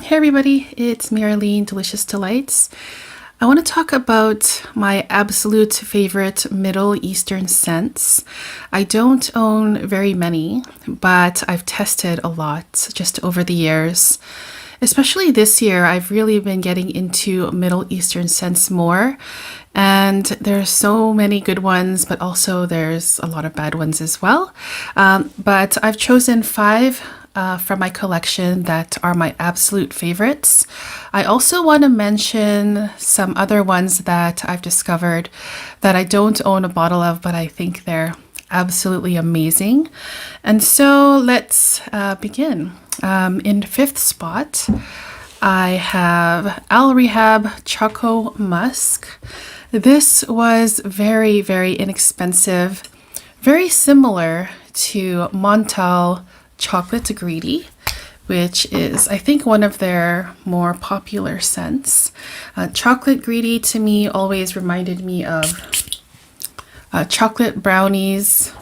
Hey everybody, it's me Arlene, Delicious Delights. I want to talk about my absolute favorite Middle Eastern scents. I don't own very many, but I've tested a lot just over the years. Especially this year, I've really been getting into Middle Eastern scents more. And there's so many good ones, but also there's a lot of bad ones as well. But I've chosen five from my collection that are my absolute favorites. I also want to mention some other ones that I've discovered that I don't own a bottle of, but I think they're absolutely amazing. And so let's begin. In fifth spot, I have Rehab Choco Musk. This was very, very inexpensive, very similar to Montal Chocolate Greedy, which is, I think, one of their more popular scents. Chocolate Greedy to me always reminded me of chocolate brownies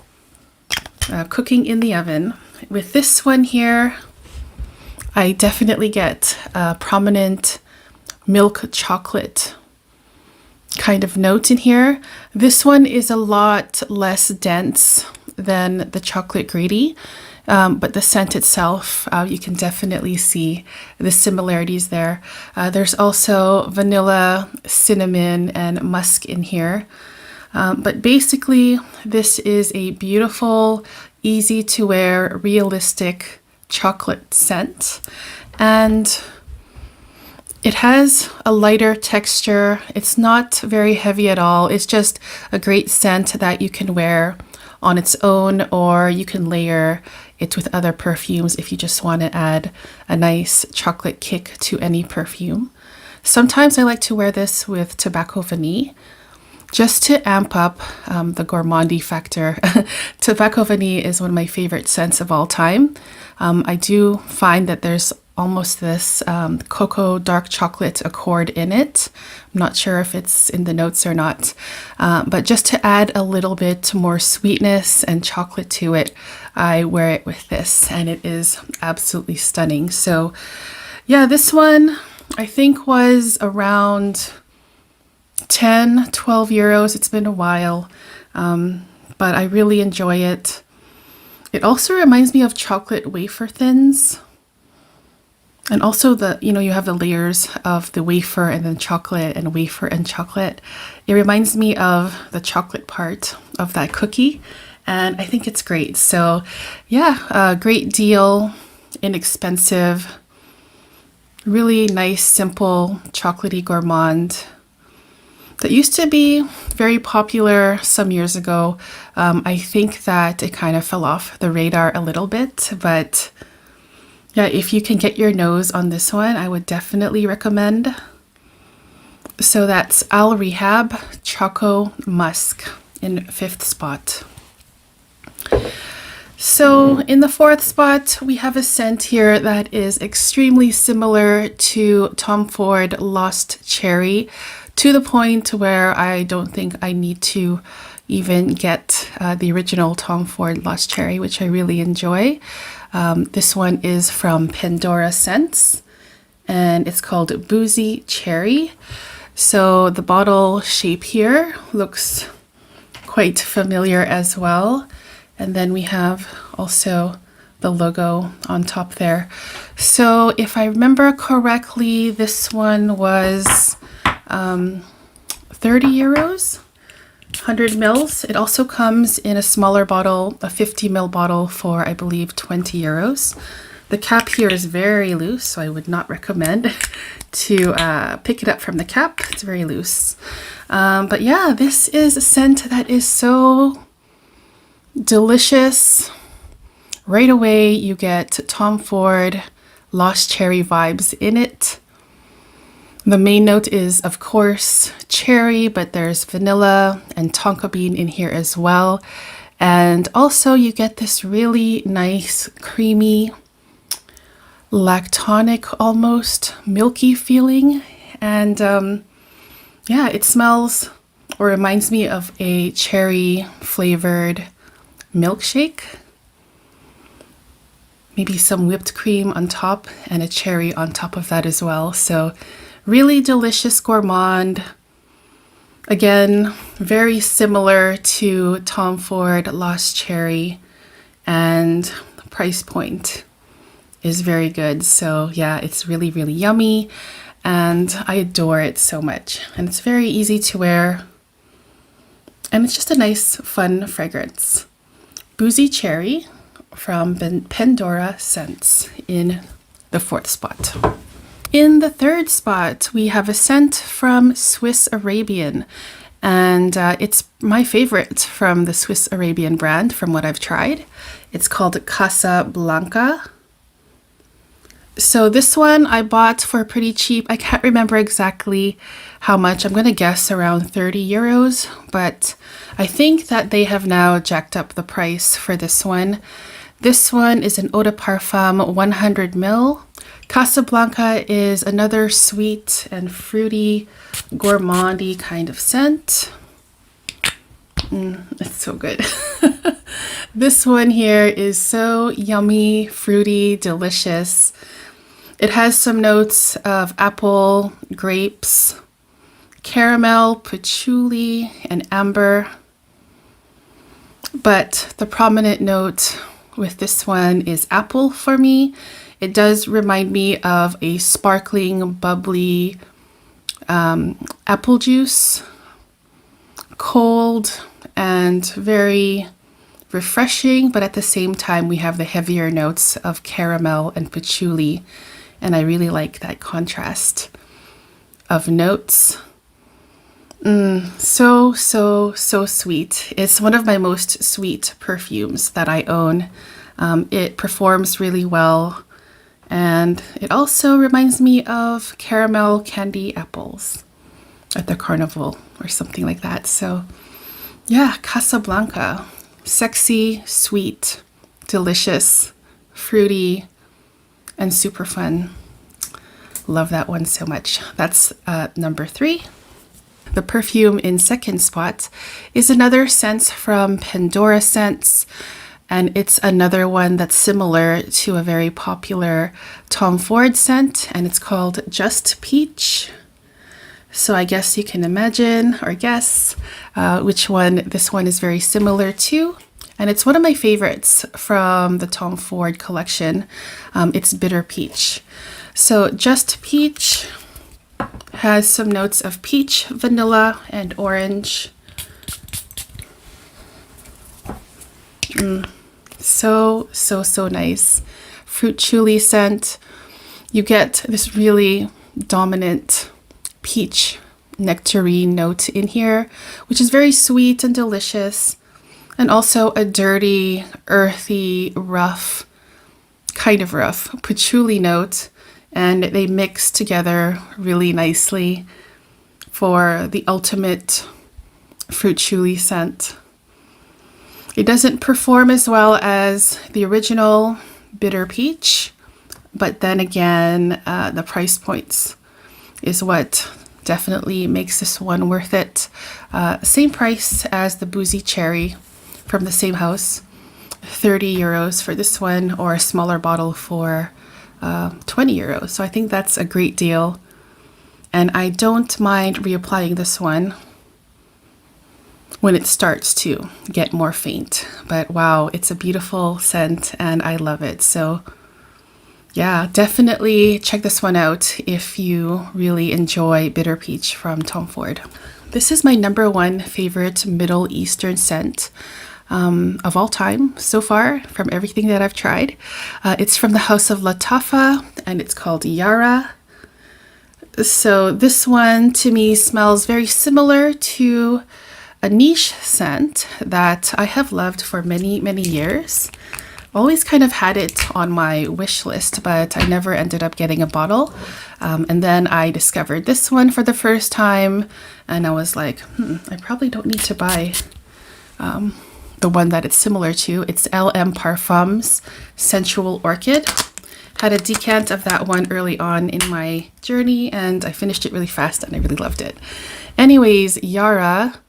cooking in the oven. With this one here, I definitely get a prominent milk chocolate kind of note in here. This one is a lot less dense than the Chocolate Greedy. But the scent itself, you can definitely see the similarities there. There's also vanilla, cinnamon, and musk in here. But basically, this is a beautiful, easy to wear, realistic chocolate scent. And it has a lighter texture. It's not very heavy at all. It's just a great scent that you can wear on its own, or you can layer it with other perfumes if you just want to add a nice chocolate kick to any perfume. Sometimes I like to wear this with tobacco vanille just to amp up the gourmandy factor. Tobacco vanille is one of my favorite scents of all time. I do find that there's almost this cocoa dark chocolate accord in it. I'm not sure if it's in the notes or not, but just to add a little bit more sweetness and chocolate to it, I wear it with this and it is absolutely stunning. So yeah, this one I think was around 10, 12 euros. It's been a while, but I really enjoy it. It also reminds me of chocolate wafer thins. And also you have the layers of the wafer and then chocolate and wafer and chocolate. It reminds me of the chocolate part of that cookie. And I think it's great. So yeah, a great deal, inexpensive, really nice, simple, chocolatey gourmand that used to be very popular some years ago. I think that it kind of fell off the radar a little bit, but yeah, if you can get your nose on this one, I would definitely recommend. So that's Rehab Choco Musk in fifth spot. So in the fourth spot, we have a scent here that is extremely similar to Tom Ford Lost Cherry, to the point where I don't think I need to even get the original Tom Ford Lost Cherry, which I really enjoy. This one is from Pandora Scents and it's called Boozy Cherry. So the bottle shape here looks quite familiar as well. And then we have also the logo on top there. So if I remember correctly, this one was 30 euros. 100 mils. It also comes in a smaller bottle, a 50 ml bottle for, I believe, 20 euros. The cap here is very loose, so I would not recommend to pick it up from the cap. It's very loose. But yeah, this is a scent that is so delicious. Right away, you get Tom Ford Lost Cherry vibes in it. The main note is, of course, cherry, but there's vanilla and tonka bean in here as well. And also you get this really nice, creamy, lactonic, almost milky feeling. And yeah, it smells or reminds me of a cherry flavored milkshake. maybe some whipped cream on top and a cherry on top of that as well. So really delicious gourmand. Again, very similar to Tom Ford Lost Cherry, and the price point is very good. So yeah, it's really, really yummy and I adore it so much. And it's very easy to wear and it's just a nice, fun fragrance. Boozy Cherry from Pandora Scents in the 4th spot. In the 3rd spot, we have a scent from Swiss Arabian, and it's my favorite from the Swiss Arabian brand from what I've tried. It's called Casablanca. So this one I bought for pretty cheap. I can't remember exactly how much. I'm going to guess around 30 euros, but I think that they have now jacked up the price for this one. This one is an eau de parfum 100 ml. Casablanca is another sweet and fruity, gourmandy kind of scent. It's so good. This one here is so yummy, fruity, delicious. It has some notes of apple, grapes, caramel, patchouli, and amber. But the prominent note with this one is apple for me. It does remind me of a sparkling, bubbly apple juice, cold and very refreshing, but at the same time we have the heavier notes of caramel and patchouli, and I really like that contrast of notes. So sweet. It's one of my most sweet perfumes that I own. It performs really well, and it also reminds me of caramel candy apples at the carnival or something like that. So yeah, Casablanca. Sexy, sweet, delicious, fruity, and super fun. Love that one so much. That's number 3. The perfume in 2nd spot is another scent from Pandora Scents, and it's another one that's similar to a very popular Tom Ford scent, and it's called Just Peach. So I guess you can imagine or guess which one this one is very similar to. And it's one of my favorites from the Tom Ford collection. It's Bitter Peach. So Just Peach has some notes of peach, vanilla, and orange. So nice. Fruit chili scent. You get this really dominant peach nectarine note in here, which is very sweet and delicious, and also a dirty, earthy, rough, kind of rough patchouli note, and they mix together really nicely for the ultimate fruit chili scent. It doesn't perform as well as the original Bitter Peach, but then again, the price points is what definitely makes this one worth it. Same price as the Boozy Cherry from the same house, 30 euros for this one, or a smaller bottle for 20 euros. So I think that's a great deal. And I don't mind reapplying this one when it starts to get more faint. But wow, it's a beautiful scent and I love it. So yeah, definitely check this one out if you really enjoy Bitter Peach from Tom Ford. This is my number 1 favorite Middle Eastern scent of all time so far from everything that I've tried. It's from the House of Latafa and it's called Yara. So this one to me smells very similar to a niche scent that I have loved for many, many years. Always kind of had it on my wish list, but I never ended up getting a bottle. And then I discovered this one for the first time and I was like, I probably don't need to buy the one that it's similar to. It's LM Parfums Sensual Orchid. Had a decant of that one early on in my journey and I finished it really fast and I really loved it. Anyways, Yara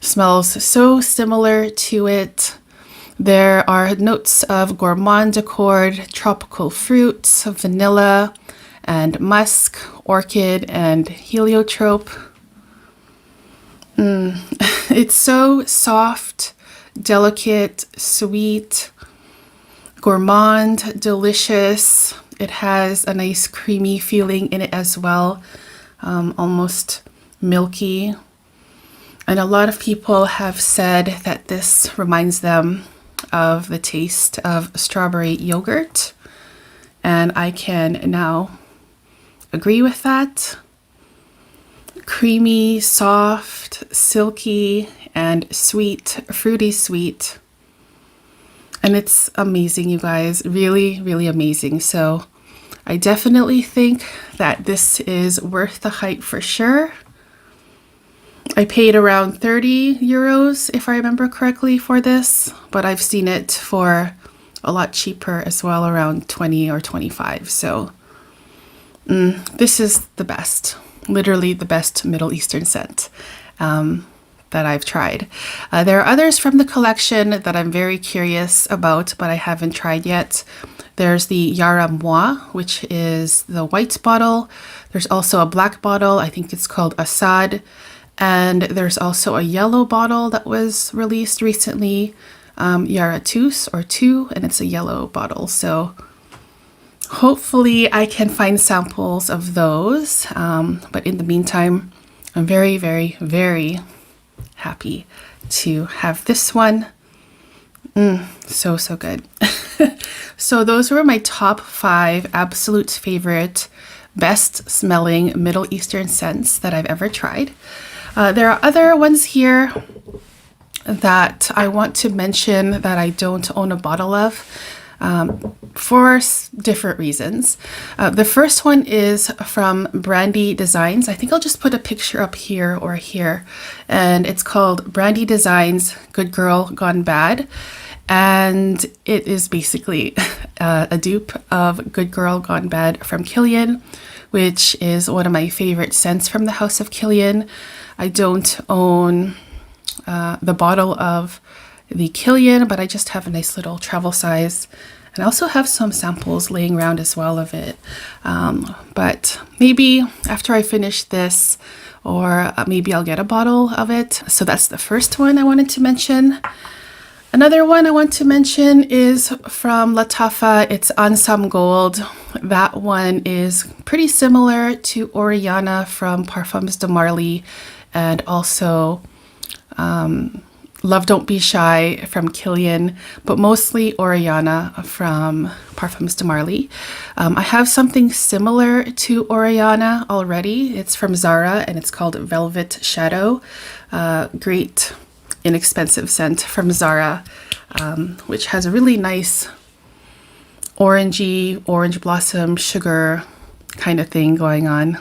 smells so similar to it. There are notes of gourmand accord, tropical fruits, vanilla, and musk, orchid, and heliotrope. It's so soft, delicate, sweet, gourmand, delicious. It has a nice creamy feeling in it as well, almost milky. And a lot of people have said that this reminds them of the taste of strawberry yogurt. And I can now agree with that. Creamy, soft, silky, and sweet, fruity sweet. And it's amazing, you guys. Really, really amazing. So I definitely think that this is worth the hype for sure. I paid around 30 euros, if I remember correctly, for this, but I've seen it for a lot cheaper as well, around 20 or 25. So this is the best, literally the best Middle Eastern scent that I've tried. There are others from the collection that I'm very curious about, but I haven't tried yet. There's the Yara, which is the white bottle. There's also a black bottle. I think it's called Assad. And there's also a yellow bottle that was released recently, Yara Tous or 2, and it's a yellow bottle. So hopefully I can find samples of those. But in the meantime, I'm very, very, very happy to have this one. So good. So those were my top 5 absolute favorite, best smelling Middle Eastern scents that I've ever tried. There are other ones here that I want to mention that I don't own a bottle of for different reasons. The first one is from Brandy Designs. I think I'll just put a picture up here or here. And it's called Brandy Designs Good Girl Gone Bad. And it is basically a dupe of Good Girl Gone Bad from Kilian, which is one of my favorite scents from the House of Kilian. I don't own the bottle of the Kilian, but I just have a nice little travel size. And I also have some samples laying around as well of it. But maybe after I finish this, or maybe I'll get a bottle of it. So that's the first one I wanted to mention. Another one I want to mention is from Latafa. It's Ansam Gold. That one is pretty similar to Oriana from Parfums de Marly, and also Love Don't Be Shy from Kilian, but mostly Oriana from Parfums de Marly. I have something similar to Oriana already. It's from Zara and it's called Velvet Shadow. Great inexpensive scent from Zara, which has a really nice orangey, orange blossom, sugar kind of thing going on.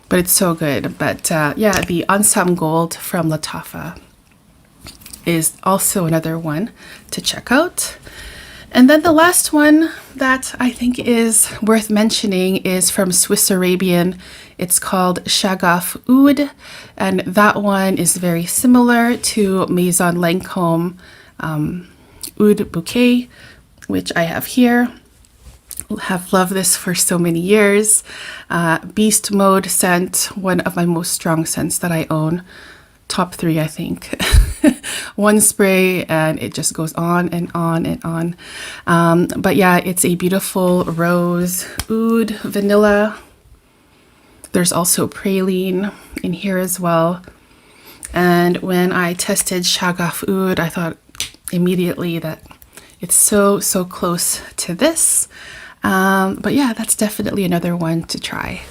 But it's so good. But yeah, the Ansam Gold from Latafa is also another one to check out. And then the last one that I think is worth mentioning is from Swiss Arabian. It's called Shagaf Oud, and that one is very similar to Maison Lancôme Oud Bouquet, which I have here. Have loved this for so many years. Beast Mode scent, one of my most strong scents that I own. Top 3, I think. One spray and it just goes on and on and on. But yeah, it's a beautiful rose, oud, vanilla. There's also praline in here as well. And when I tested Shagaf Oud, I thought immediately that it's so close to this. But yeah, that's definitely another one to try.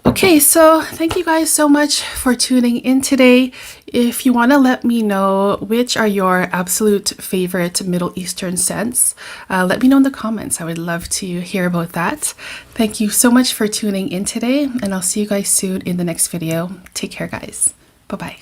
Okay, so thank you guys so much for tuning in today. If you want to let me know which are your absolute favorite Middle Eastern scents, let me know in the comments. I would love to hear about that. Thank you so much for tuning in today, and I'll see you guys soon in the next video. Take care, guys. Bye-bye.